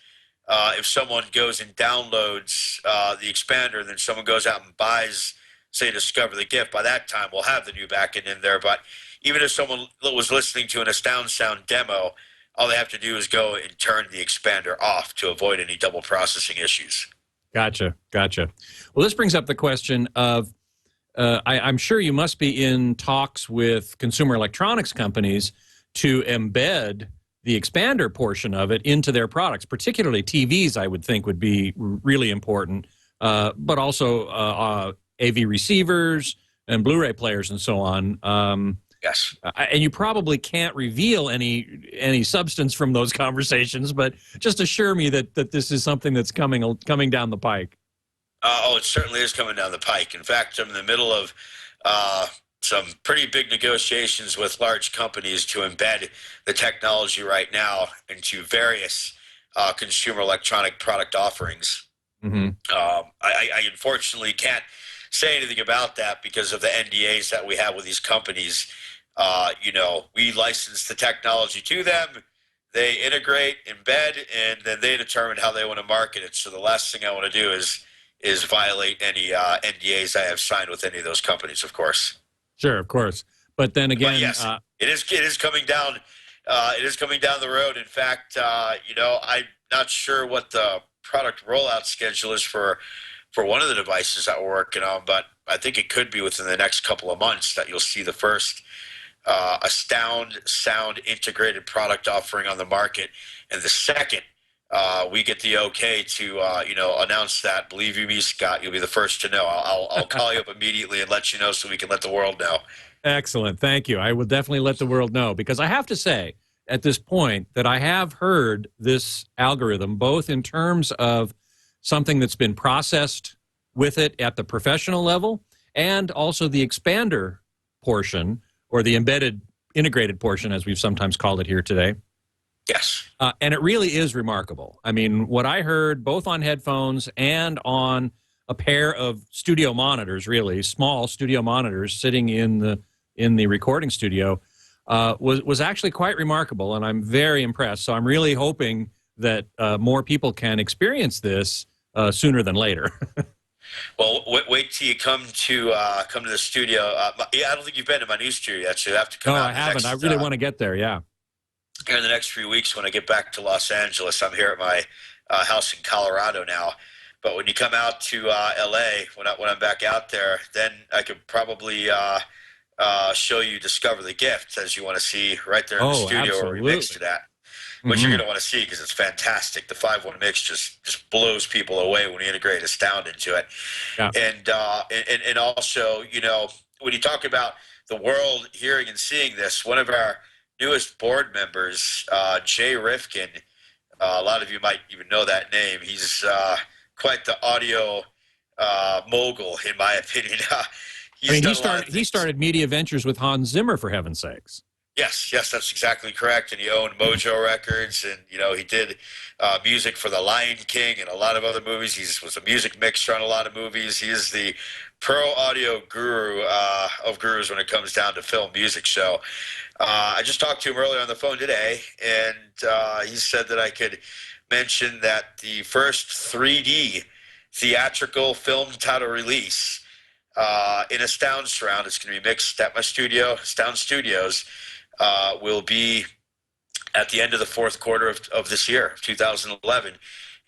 if someone goes and downloads the expander and then someone goes out and buys, say, Discover the Gift, by that time we'll have the new backend in there. But even if someone was listening to an AstoundSound demo, all they have to do is go and turn the expander off to avoid any double processing issues. Gotcha. Well, this brings up the question of, I'm sure you must be in talks with consumer electronics companies to embed the expander portion of it into their products, particularly TVs, I would think would be really important, but also AV receivers and Blu-ray players and so on. Yes. And you probably can't reveal any substance from those conversations, but just assure me that this is something that's coming down the pike. It certainly is coming down the pike. In fact, I'm in the middle of some pretty big negotiations with large companies to embed the technology right now into various consumer electronic product offerings. Mm-hmm. I unfortunately can't say anything about that because of the NDAs that we have with these companies. We license the technology to them, they integrate, embed, and then they determine how they want to market it. So the last thing I want to do is violate any NDAs I have signed with any of those companies, of course. Sure, of course. But then again, but yes, it is coming down. It is coming down the road. In fact, I'm not sure what the product rollout schedule is for one of the devices that we're working on, but I think it could be within the next couple of months that you'll see the first AstoundSound integrated product offering on the market. And the second we get the okay to announce that, believe you me, Scott, you'll be the first to know. I'll call you up immediately and let you know so we can let the world know. Excellent. Thank you. I will definitely let the world know, because I have to say at this point that I have heard this algorithm, both in terms of something that's been processed with it at the professional level and also the expander portion, or the embedded integrated portion, as we've sometimes called it here today. Yes. And it really is remarkable. I mean, what I heard both on headphones and on a pair of studio monitors, really small studio monitors sitting in the recording studio, was actually quite remarkable, and I'm very impressed. So I'm really hoping that more people can experience this sooner than later. Well, wait till you come to the studio. I don't think you've been to my new studio yet, so you have to come out. No, I haven't. I really want to get there, yeah. Here in the next few weeks when I get back to Los Angeles. I'm here at my house in Colorado now. But when you come out to L.A., when I'm back out there, then I could probably show you Discover the Gift, as you want to see right there in the studio absolutely. where we mixed it at. Which you're going to want to see because it's fantastic. The 5.1 mix just blows people away when we integrate Astound into it. Yeah. And also, when you talk about the world hearing and seeing this, one of our newest board members, Jay Rifkin, a lot of you might even know that name. He's quite the audio mogul, in my opinion. He started Media Ventures with Hans Zimmer, for heaven's sakes. Yes, that's exactly correct. And he owned Mojo Records, and he did music for The Lion King and a lot of other movies. He was a music mixer on a lot of movies. He is the pro audio guru of gurus when it comes down to film music. So I just talked to him earlier on the phone today, and he said that I could mention that the first 3D theatrical film title release in AstoundSound, it's going to be mixed at my studio, Astound Studios, will be at the end of the fourth quarter of this year, 2011.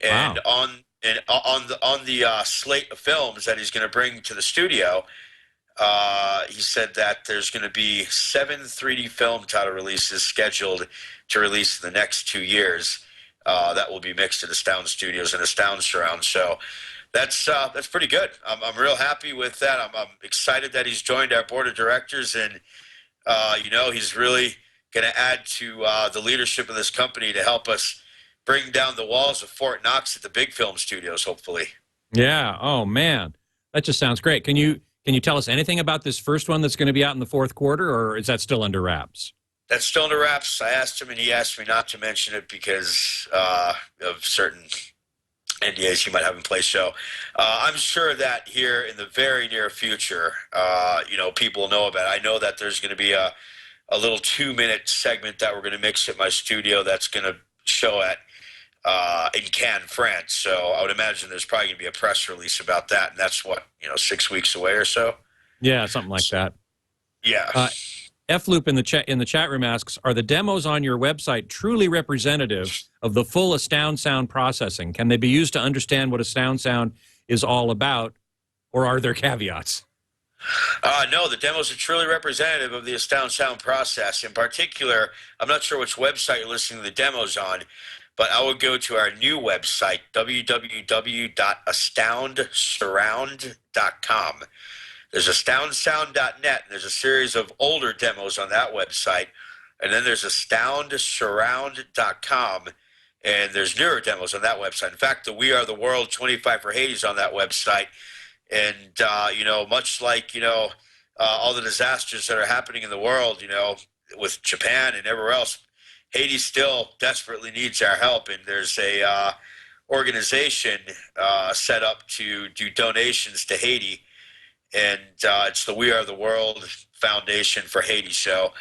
And wow. on the slate of films that he's going to bring to the studio, he said that there's going to be 7 3D film title releases scheduled to release in the next 2 years that will be mixed at Astound Studios and AstoundSound. So that's pretty good. I'm real happy with that. I'm excited that he's joined our board of directors, and he's really going to add to the leadership of this company to help us bring down the walls of Fort Knox at the big film studios, hopefully. Yeah. Oh man, that just sounds great. Can you tell us anything about this first one that's going to be out in the fourth quarter, or is that still under wraps? That's still under wraps. I asked him, and he asked me not to mention it because of certain NDAs you might have in place. So I'm sure that here in the very near future, people know about it. I know that there's going to be a little 2-minute segment that we're going to mix at my studio that's going to show at in Cannes, France. So I would imagine there's probably going to be a press release about that, and that's 6 weeks away or so. Yeah, something like that. Yeah. F-Loop in the chat room asks, are the demos on your website truly representative of the full AstoundSound processing? Can they be used to understand what AstoundSound is all about, or are there caveats? No, the demos are truly representative of the AstoundSound process. In particular, I'm not sure which website you're listening to the demos on, but I would go to our new website, www.astoundsurround.com. There's astoundsound.net, and there's a series of older demos on that website. And then there's astoundsurround.com, and there's newer demos on that website. In fact, the We Are the World 25 for Haiti is on that website. And, much like, all the disasters that are happening in the world, with Japan and everywhere else, Haiti still desperately needs our help. And there's a organization set up to do donations to Haiti. And it's the We Are the World Foundation for Haiti. So,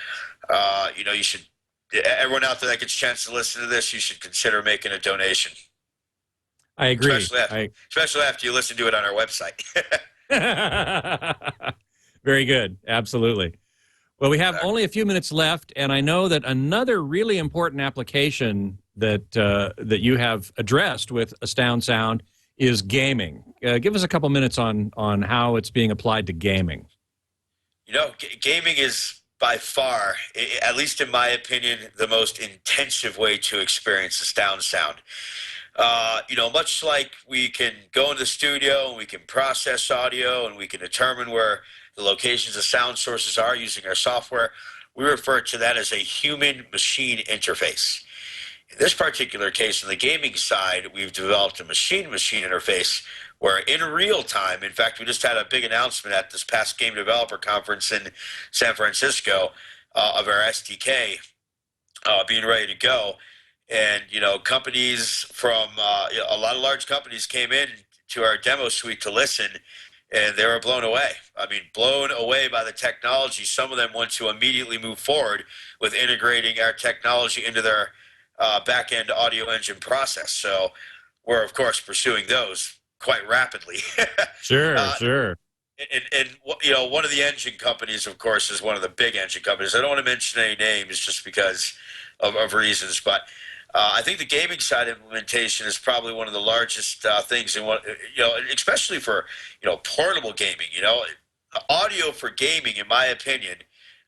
you should, everyone out there that gets a chance to listen to this, you should consider making a donation. I agree. Especially after you listen to it on our website. Very good. Absolutely. Well, we have only a few minutes left, and I know that another really important application that you have addressed with AstoundSound is gaming. Give us a couple minutes on how it's being applied to gaming. Gaming is by far, at least in my opinion, the most intensive way to experience AstoundSound. Much like we can go into the studio and we can process audio and we can determine where the locations of sound sources are using our software, we refer to that as a human-machine interface. In this particular case, on the gaming side, we've developed a machine-machine interface where in real time, in fact, we just had a big announcement at this past Game Developer Conference in San Francisco of our SDK being ready to go. And, companies from a lot of large companies came in to our demo suite to listen, and they were blown away. I mean, blown away by the technology. Some of them want to immediately move forward with integrating our technology into their back-end audio engine process. So we're, of course, pursuing those quite rapidly. Sure. And one of the engine companies, of course, is one of the big engine companies. I don't want to mention any names just because of reasons, but I think the gaming side implementation is probably one of the largest things in what, especially for, portable gaming. Audio for gaming, in my opinion,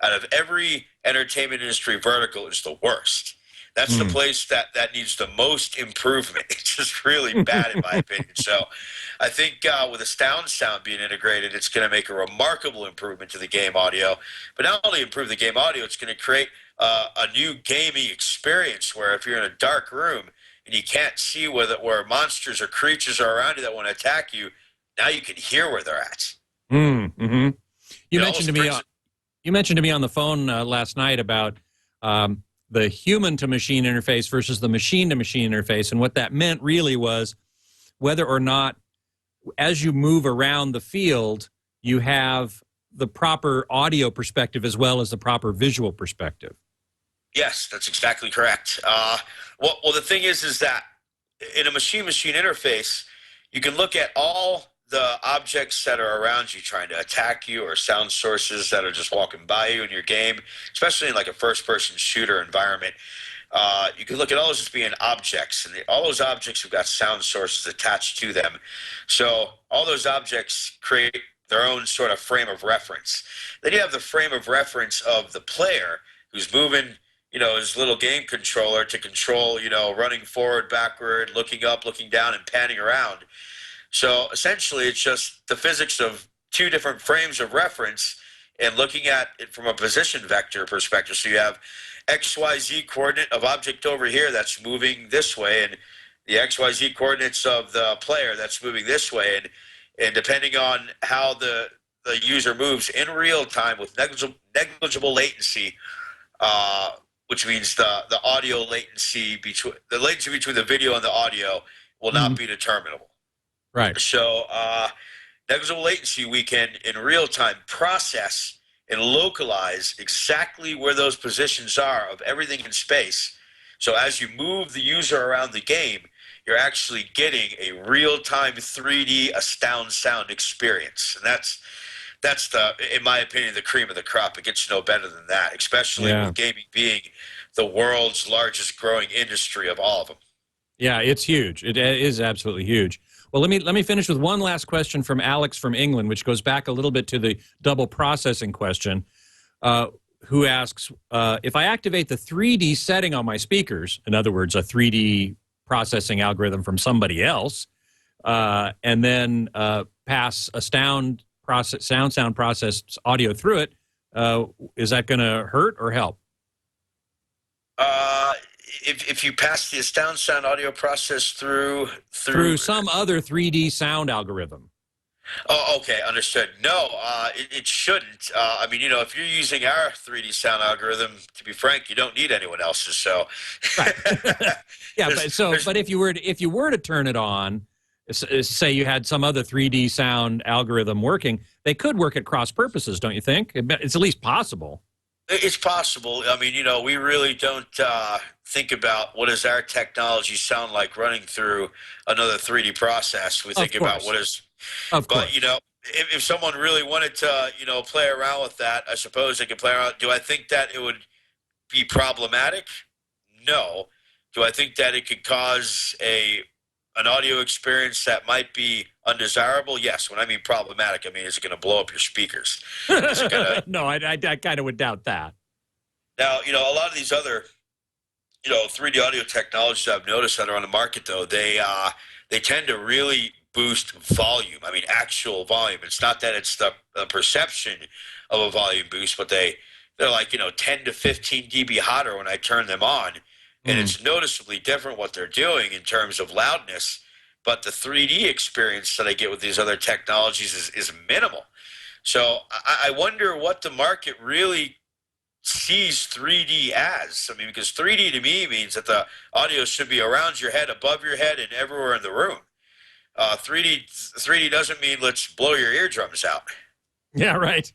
out of every entertainment industry vertical is the worst. That's the place that needs the most improvement. It's just really bad, in my opinion. So I think with AstoundSound being integrated, it's going to make a remarkable improvement to the game audio. But not only improve the game audio, it's going to create a new gaming experience where if you're in a dark room and you can't see where monsters or creatures are around you that want to attack you, now you can hear where they're at. Mm-hmm. You mentioned to me on the phone last night about the human-to-machine interface versus the machine-to-machine interface, and what that meant really was whether or not, as you move around the field, you have the proper audio perspective as well as the proper visual perspective. Yes, that's exactly correct. Well, the thing is that in a machine-machine interface, you can look at all the objects that are around you trying to attack you, or sound sources that are just walking by you in your game, especially in like a first-person shooter environment. You can look at all those as being objects, and all those objects have got sound sources attached to them. So all those objects create their own sort of frame of reference. Then you have the frame of reference of the player who's moving, his little game controller to control, running forward, backward, looking up, looking down, and panning around. So essentially, it's just the physics of two different frames of reference and looking at it from a position vector perspective. So you have XYZ coordinate of object over here that's moving this way, and the XYZ coordinates of the player that's moving this way. And depending on how the user moves in real time with negligible latency, which means the audio latency between the video and the audio will not be determinable. Right. So negligible latency, we can in real time process and localize exactly where those positions are of everything in space. So as you move the user around the game, you're actually getting a real-time 3D AstoundSound experience. And that's the, in my opinion, the cream of the crop. It gets no better than that, especially with gaming being the world's largest growing industry of all of them. Yeah, it's huge. It is absolutely huge. Well, let me finish with one last question from Alex from England, which goes back a little bit to the double processing question, who asks, if I activate the 3D setting on my speakers, in other words, a 3D processing algorithm from somebody else, and then pass a sound processed audio through it, is that going to hurt or help? If you pass the AstoundSound audio process through some other 3D sound algorithm. Oh, okay, understood. No, it shouldn't. I mean, if you're using our 3D sound algorithm, to be frank, you don't need anyone else's. So, right. Yeah, but if you were to turn it on, say you had some other 3D sound algorithm working, they could work at cross purposes, don't you think? It's at least possible. It's possible. I mean, we really don't think about what does our technology sound like running through another 3D process. We think about what is. Of course. But, if someone really wanted to, play around with that, I suppose they could play around. Do I think that it would be problematic? No. Do I think that it could cause an audio experience that might be undesirable? Yes. When I mean problematic, I mean, is it going to blow up your speakers? Is it gonna... No, I kind of would doubt that. Now, a lot of these other, 3D audio technologies I've noticed that are on the market, though, they tend to really boost volume. I mean, actual volume. It's not that it's the perception of a volume boost, but they're like, 10 to 15 dB hotter when I turn them on. And it's noticeably different what they're doing in terms of loudness. But the 3D experience that I get with these other technologies is minimal. So I wonder what the market really sees 3D as. I mean, because 3D to me means that the audio should be around your head, above your head, and everywhere in the room. 3D doesn't mean let's blow your eardrums out. Yeah, right.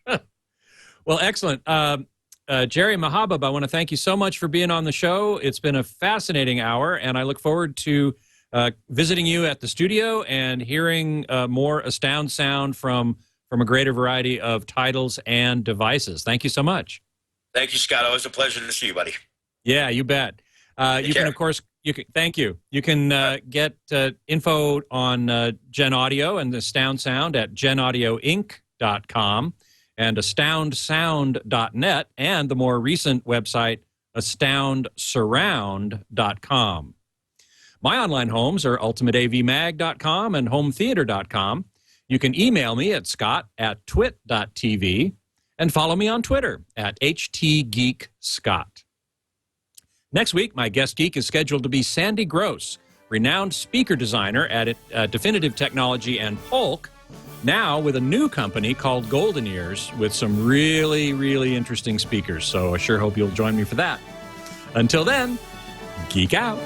Well, excellent. Jerry Mahabub, I want to thank you so much for being on the show. It's been a fascinating hour, and I look forward to visiting you at the studio and hearing more AstoundSound from a greater variety of titles and devices. Thank you so much. Thank you, Scott. Always a pleasure to see you, buddy. Yeah, you bet. You can, of course, thank you. You can get info on Gen Audio and the AstoundSound at genaudioinc.com. and AstoundSound.net, and the more recent website, AstoundSurround.com. My online homes are UltimateAVMag.com and HomeTheater.com. You can email me at scott@twit.tv and follow me on Twitter at HTGeekScott. Next week, my guest geek is scheduled to be Sandy Gross, renowned speaker designer at Definitive Technology and Polk, now with a new company called Golden Ears with some really, really interesting speakers. So I sure hope you'll join me for that. Until then, geek out.